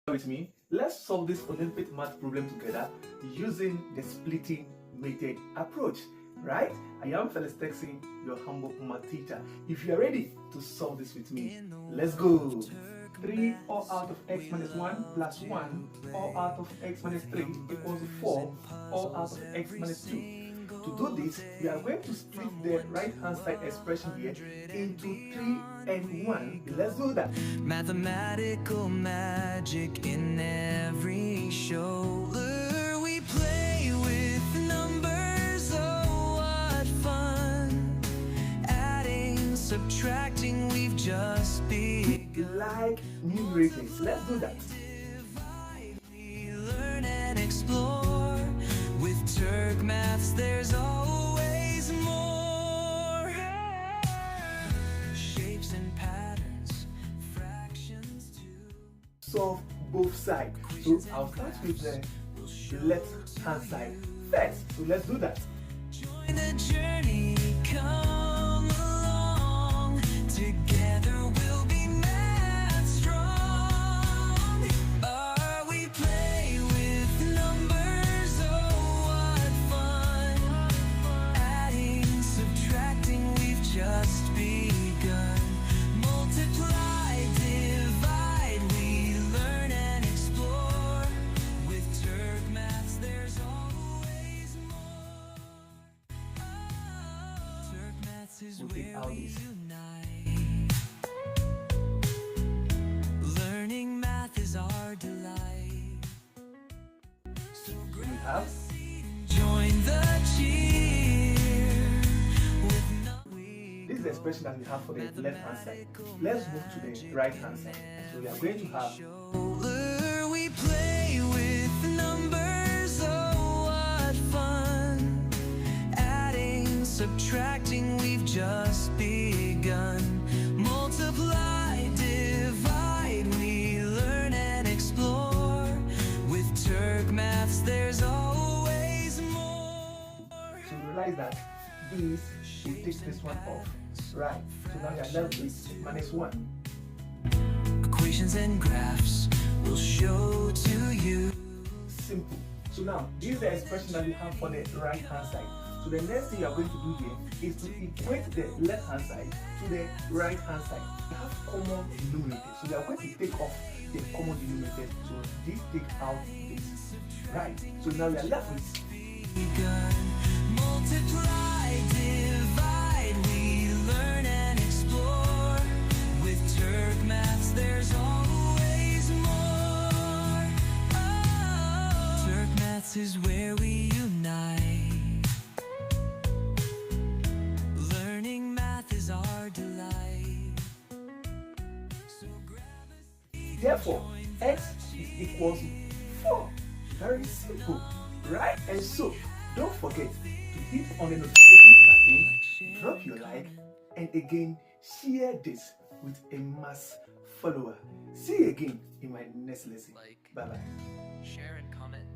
With me, let's solve this Olympic math problem together using the splitting method approach, right? I am Felix Texi, your humble math teacher. If you are ready to solve this with me, let's go. 3 all out of x minus 1 plus 1 all out of x minus 3 equals 4 all out of x minus 2. To do this, we are going to split the right hand side expression here into 3 and 1. Let's do that. Mathematical magic in every shoulder. We play with numbers, oh what fun. Adding, subtracting, we've just begun. Like numerators, let's do that. We learn and explore. With Turk maths, there's always more. Shapes and patterns, fractions too. Solve both sides. So I'll start with the left hand side first. So let's do that. Join the journey, come along. Together we'll be math strong. We play with numbers, oh what fun. Adding, subtracting, we've just begun. Multiply, divide, we learn and explore. With Turk maths, there's always more. Turk maths is We'll take where out we this. unite. Learning math is our delight. So We have join the cheer with this is the expression that we have for the left hand side. Let's move to the right hand side. So we are going to have shoulder. We play with numbers, oh what fun. Adding, subtracting, we've just begun. Multiply, divide, we learn and explore. With Turk maths, there's always more. so realize that this will take this one off. Right. So now we are left with minus 1. Equations and graphs will show to you. Simple. So now this is the expression that we have for the right hand side. So the next thing you are going to do here is to equate the left hand side to the right hand side. We have common denominators. So we are going to take off the common denominator. So this take out this. Right. So now we are left with Begun. Multiply, divide, we learn and explore. With Turk maths, there's always more. Turk maths is where we unite. Learning math is our delight. So grab a seat. therefore x is equals to 4. Very simple. Right? And so don't forget to hit on the notification button, drop your like, and again share this with a mass follower. See you again in my next lesson. Bye bye. Share and comment.